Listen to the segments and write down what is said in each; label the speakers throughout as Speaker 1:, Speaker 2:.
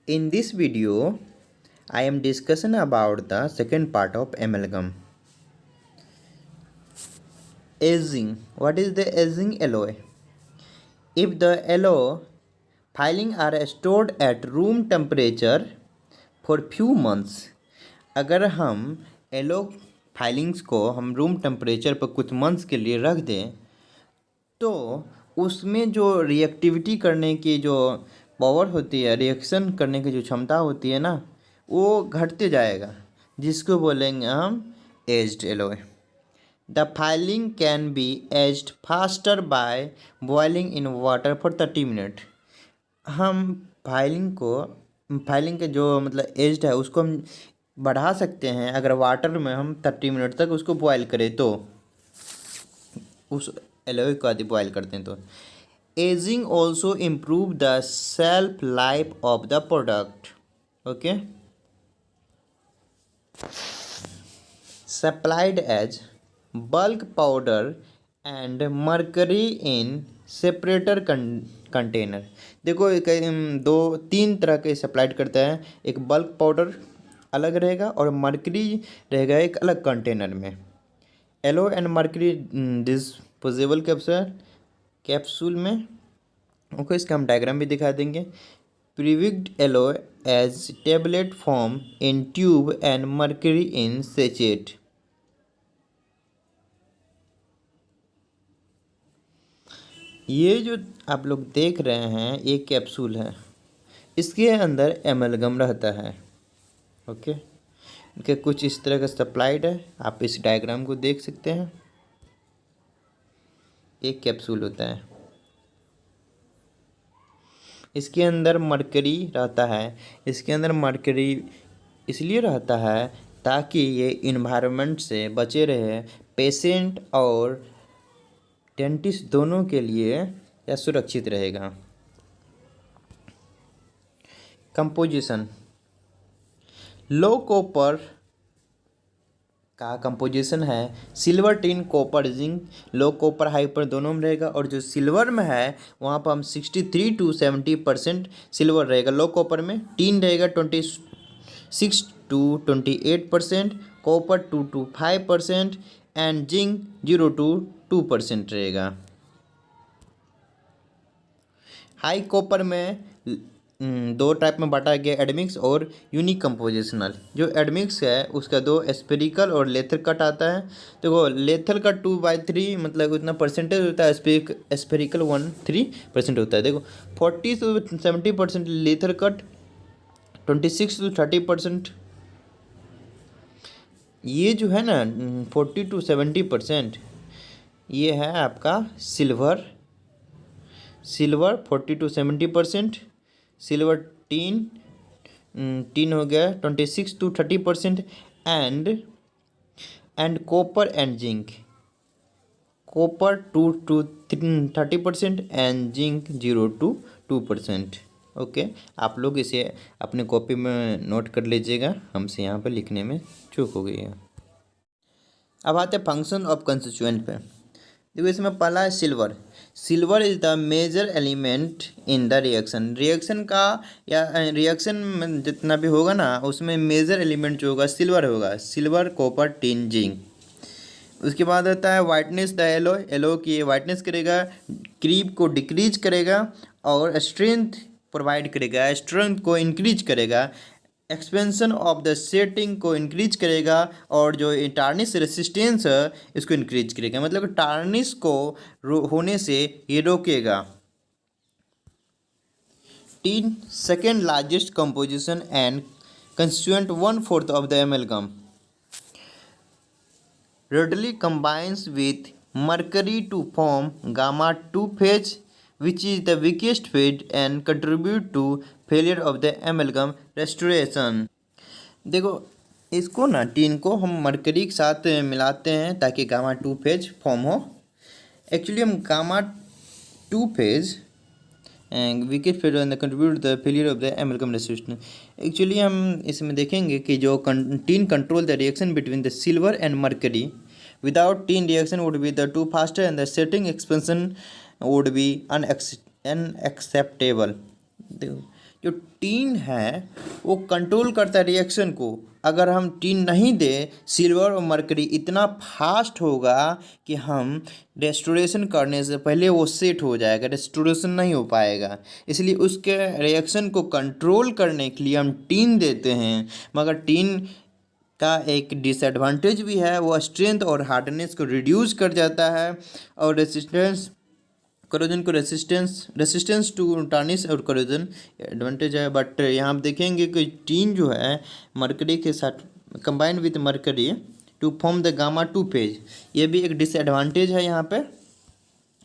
Speaker 1: In this video, I am discussing about the second part of amalgam. Aging. What is the aging alloy? If the alloy filings are stored at room temperature for few months, अगर हम yellow filings को हम room temperature पर कुछ months के लिए रख दें तो उसमें जो रिएक्टिविटी करने की जो पावर होती है, रिएक्शन करने की जो क्षमता होती है ना, वो घटते जाएगा, जिसको बोलेंगे हम aged alloy. The filing can be aged faster by boiling in water for 30 minute. हम फाइलिंग के जो मतलब एज्ड है उसको हम बढ़ा सकते हैं अगर वाटर में हम 30 मिनट तक उसको बॉयल करें, तो उस एलॉय को आदि बॉयल करते हैं तो ageing also improve the shelf life of the product. Okay, supplied as bulk powder and mercury in separator container. देखो दो तीन तरह के सप्लाइड करता है, एक बल्क पाउडर अलग रहेगा और मर्करी रहेगा एक अलग कंटेनर में। Alloy and mercury disposable capsule में। ओके, इसका हम डायग्राम भी दिखा देंगे। Preweighed alloy as tablet form in tube and mercury in sachet. ये जो आप लोग देख रहे हैं ये कैप्सूल है, इसके अंदर एमलगम रहता है। ओके, इनके कुछ इस तरह का सप्लाइड है, आप इस डायग्राम को देख सकते हैं। एक कैप्सूल होता है, इसके अंदर मर्करी रहता है। इसके अंदर मर्करी इसलिए रहता है ताकि ये इन्वायरमेंट से बचे रहे, पेशेंट और डेंटिस्ट दोनों के लिए यह सुरक्षित रहेगा। कंपोजिशन, लो कॉपर का कंपोजिशन है सिल्वर टिन कॉपर जिंक। लो कॉपर हाइपर दोनों में रहेगा, और जो सिल्वर में है वहाँ पर हम 63 to 70% सिल्वर रहेगा। लो कॉपर में टिन रहेगा 26 to 28%, copper 2 to 5% and zinc 0 to 2% रहेगा। हाई कॉपर में दो टाइप में बांटा गया, एडमिक्स और यूनिक कंपोजिशनल। जो एडमिक्स है उसका दो स्पेरिकल और लेथर कट आता है। देखो लेथर कट 2/3 मतलब उतना परसेंटेज होता है, स्पेरिकल 1-3% होता है। देखो 40 to 70% लेथर कट, 26 to 30%। ये जो है ना 40 to 70% ये है आपका सिल्वर 40 to 70%। सिल्वर टीन हो गया 26 to 30%। And copper and zinc, copper 2 to 30% and zinc 0 to 2%। Okay, आप लोग इसे अपने कॉपी में नोट कर लीजिएगा, हमसे यहाँ पर लिखने में चूक हो गई है। अब आते हैं फंक्शन ऑफ कंस्टिट्यूएंट पे। देखो इसमें पहला है silver. Silver is the major element in the reaction का, या रिएक्शन में जितना भी होगा ना उसमें मेजर एलिमेंट जो होगा सिल्वर होगा। Silver copper tin zinc. उसके बाद आता है वाइटनेस द एलो की वाइटनेस करेगा, क्रीप को डिक्रीज करेगा और स्ट्रेंथ प्रोवाइड करेगा, स्ट्रेंथ को इंक्रीज करेगा, एक्सपेंशन ऑफ द सेटिंग को इंक्रीज करेगा, और जो टार्निश रेसिस्टेंस है इसको इंक्रीज करेगा, मतलब टार्निश को होने से ये रोकेगा। Tin second largest composition and constituent 1/4 of the amalgam. readily combines with mercury to form gamma 2 phase, which is the weakest phase and contribute to failure of the amalgam restoration। देखो इसको ना tin को हम mercury के साथ मिलाते हैं ताकि गामा 2 फेज फॉर्म हो। एक्चुअली हम gamma 2 phase weakest phase and contribute the failure of the amalgam resistance. Actually हम इसमें देखेंगे कि जो tin control the reaction between the silver and mercury. Without tin reaction would be the two faster and the setting expansion would be unacceptable. जो tin है वो control करता है रिएक्शन को। अगर हम टीन नहीं दे, सिल्वर और मरकरी इतना फास्ट होगा कि हम रेस्टोरेशन करने से पहले वो सेट हो जाएगा, रेस्टोरेशन नहीं हो पाएगा। इसलिए उसके रिएक्शन को कंट्रोल करने के लिए हम टीन देते हैं। मगर टीन का एक डिसएडवांटेज भी है, वो स्ट्रेंथ और हार्डनेस को रिड्यूस कर जाता है और रेसिस्टेंस करोजन को रेसिस्टेंस टू टार्निश और करोजन एडवांटेज है। बट यहाँ आप देखेंगे कि टीन जो है मरकरी के साथ combined with mercury to form the gamma 2 phase, ये भी एक डिसएडवांटेज है। यहाँ पे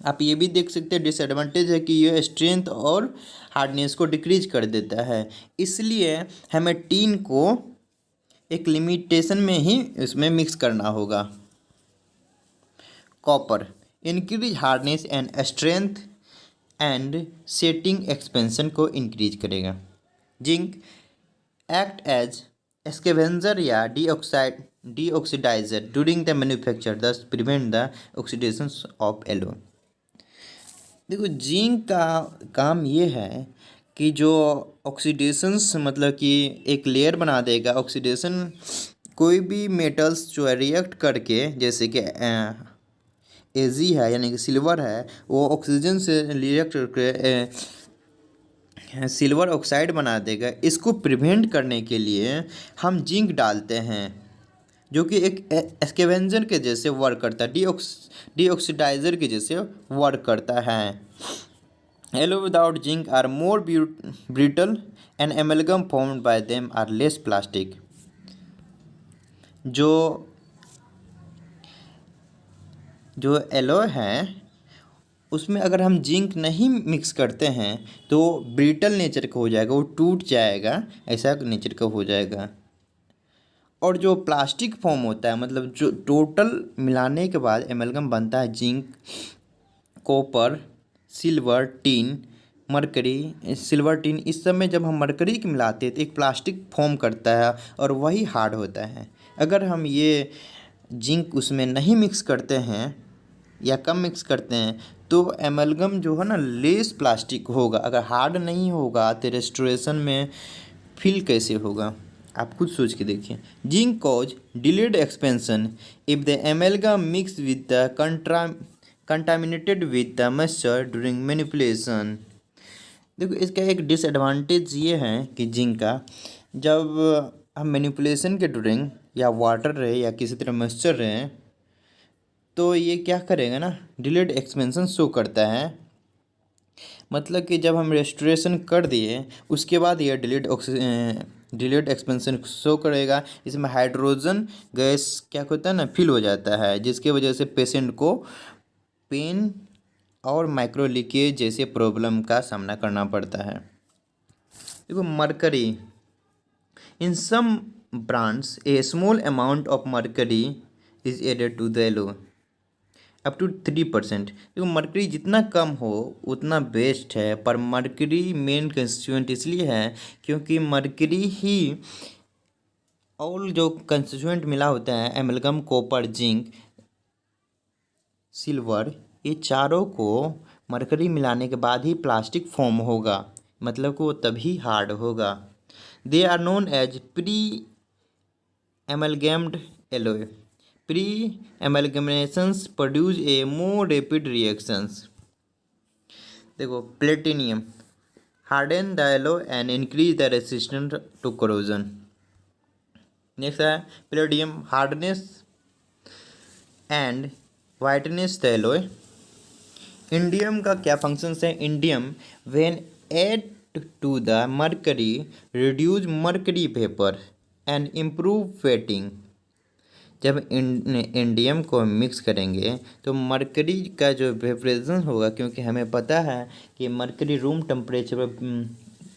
Speaker 1: आप ये भी देख सकते हैं डिसएडवांटेज है कि ये स्ट्रेंथ और हार्डनेस को डिक्रीज कर देता है। इसलिए हमें टीन को एक लिमिटेशन में ही इसमें मिक्स करना होगा। Copper increase hardness and strength and setting expansion को इंक्रीज करेगा। जिंक एक्ट एज स्कैवेंजर या deoxidiser during the manufacture, thus prevent the oxidation of alloy. देखो जिंक का काम ये है कि जो ऑक्सीडेशंस मतलब कि एक लेयर बना देगा। ऑक्सीडेशन कोई भी मेटल्स जो है रिएक्ट करके, जैसे कि एजी है यानी कि सिल्वर है, वो ऑक्सीजन से रिएक्ट करके सिल्वर ऑक्साइड बना देगा। इसको प्रिवेंट करने के लिए हम जिंक डालते हैं, जो कि एक स्कैवेंजर के जैसे वर्क करता है, डीऑक्सीडाइजर के जैसे वर्क करता है। Yellow without zinc are more brittle and amalgam formed by them are less plastic। जो एलोय है उसमें अगर हम जिंक नहीं मिक्स करते हैं तो ब्रिटल नेचर का हो जाएगा, वो टूट जाएगा, ऐसा नेचर का हो जाएगा। और जो प्लास्टिक फॉर्म होता है, मतलब जो टोटल मिलाने के बाद एमलगम बनता है, zinc, copper, silver, tin, mercury, silver, tin, इस सब में जब हम मरकरी के मिलाते हैं तो एक प्लास्टिक फॉर्म करता है और वही हार्ड होता है। अगर हम ये जिंक उसमें नहीं मिक्स करते हैं या कम मिक्स करते हैं तो एमलगम जो है ना लेस प्लास्टिक होगा। अगर हार्ड नहीं होगा तो रेस्टोरेशन में फिल कैसे होगा, आप खुद सोच के देखिए। Zinc cause delayed expansion if the amalgam mix with the contaminated with the moisture during manipulation. देखो इसका एक डिसएडवांटेज ये है कि जिंक का, जब हम मैनिपुलेशन के ड्यूरिंग या वाटर रहे या किसी तरह मॉइस्चर रहे तो ये क्या करेगा ना, डिलेड एक्सपेंशन शो करता है। मतलब कि जब हम रेस्टोरेशन कर दिए उसके बाद ये डिलेड एक्सपेंशन शो करेगा। इसमें हाइड्रोजन गैस क्या होता है ना, फिल हो जाता है, जिसके वजह से पेशेंट को पेन और माइक्रो लीकेज जैसे प्रॉब्लम का सामना करना पड़ता है। देखो mercury, in some brands a small amount of mercury is added to the alloy up to 3%। देखो मरकरी जितना कम हो उतना बेस्ट है, पर मरकरी मेन कंस्टिट्यूएंट इसलिए है क्योंकि मरकरी ही और जो कंस्टिट्यूएंट मिला होता है एमलगम, कॉपर, जिंक, सिल्वर, ये चारों को मरकरी मिलाने के बाद ही प्लास्टिक फॉर्म होगा, मतलब कि वो तभी हार्ड होगा। They are known as pre amalgamated alloy. Pre amalgamations produce a more rapid reactions. देखो platinum harden the alloy and increase the resistance to corrosion. Next है palladium hardness and whiteness the alloy. Indium का क्या functions है? Indium when add to the mercury reduce mercury vapour and improve wetting. जब indium को mix करेंगे तो mercury का जो वेपराइजेशन होगा, क्योंकि हमें पता है कि मरकरी रूम टेम्परेचर पर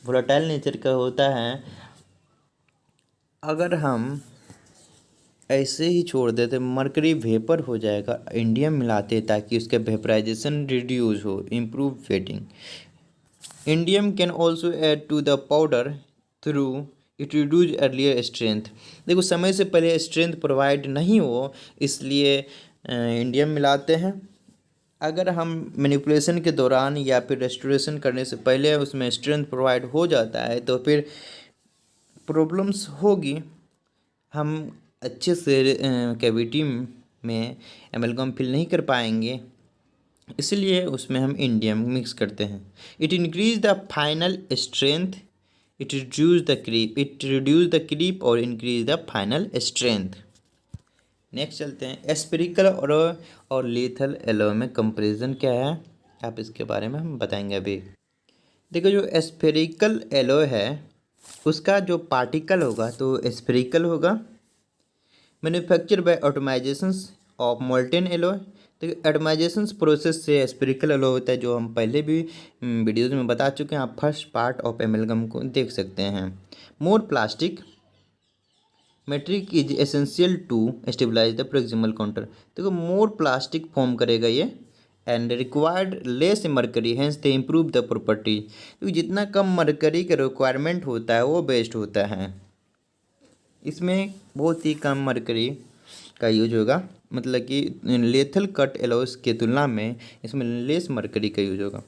Speaker 1: वोलेटाइल नेचर का होता है। अगर हम ऐसे ही छोड़ देते मरकरी वेपर हो जाएगा, इंडियम मिलाते ताकि उसका वेपराइजेशन रिड्यूस हो, improve wetting. Indium can also add to the powder through it reduce earlier strength. देखो समय से पहले स्ट्रेंथ प्रोवाइड नहीं हो इसलिए इंडियम मिलाते हैं। अगर हम मैनिपुलेशन के दौरान या फिर रेस्टोरेशन करने से पहले उसमें स्ट्रेंथ प्रोवाइड हो जाता है तो फिर प्रॉब्लम्स होगी, हम अच्छे से कैविटी में एमलगम फिल नहीं कर पाएंगे, इसलिए उसमें हम इंडियम मिक्स करते हैं। It increase the final strength, it reduce the creep और increase the final strength. Next चलते हैं, एस्पेरिकल और लीथल एलो में कंपैरिजन क्या है, आप इसके बारे में हम बताएंगे अभी। देखो, जो एस्पेरिकल एलो है उसका जो पार्टिकल होगा तो एस्पेरिकल होगा। Manufacture by atomisations of molten alloy. तो एटमाइजेशन प्रोसेस से एस्पेरिकल एलो होता है, जो हम पहले भी वीडियोज़ में बता चुके हैं, आप फर्स्ट पार्ट ऑफ एमलगम को देख सकते हैं। More plastic matrix is essential to stabilise the proximal contour. देखो, मोर प्लास्टिक फॉर्म करेगा ये and required less mercury, hence they improve the property. क्योंकि जितना कम मरकरी का रिक्वायरमेंट होता है वो बेस्ट होता है। इसमें बहुत ही कम मरकरी का यूज होगा, मतलब कि लेथल कट एलोस के तुलना में इसमें लेस मरकरी का यूज होगा।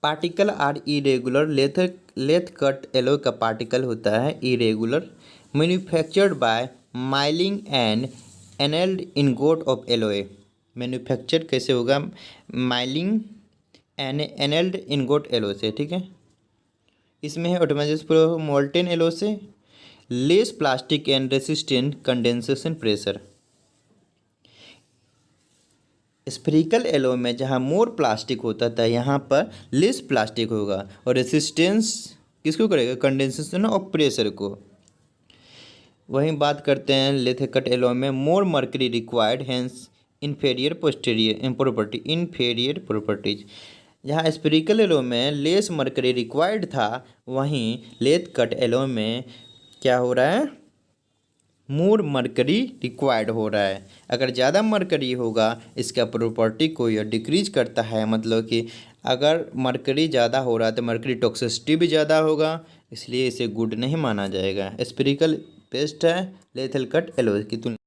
Speaker 1: Particle are irregular, lathe cut alloy का पार्टिकल होता है irregular. Manufactured by milling and annealed ingot of alloy. Manufacture कैसे होगा, milling and annealed ingot alloy से, ठीक है। इसमें है ऑटोमाइजेशन मोल्टेन एलो से, less plastic and resistant condensation pressure. Spherical alloy में जहाँ मोर प्लास्टिक होता था यहाँ पर लेस प्लास्टिक होगा और रेसिस्टेंस किसको करेगा, कंडेंसेशन ऑफ प्रेशर को। वहीं बात करते हैं लेथकट एलो में more mercury required, hence inferior posterior property, inferior properties. जहाँ स्फेरिकल एलो में लेस मर्करी रिक्वायर्ड था, वहीं लेथ कट एलो में क्या हो रहा है, मोर मरकरी रिक्वायर्ड हो रहा है। अगर ज़्यादा मरकरी होगा इसका प्रॉपर्टी को यह डिक्रीज करता है, मतलब कि अगर मरकरी ज़्यादा हो रहा है तो मरकरी टॉक्सिसिटी भी ज़्यादा होगा, इसलिए इसे गुड नहीं माना जाएगा। स्पेरिकल बेस्ट है लेथल कट एलो की तुलना।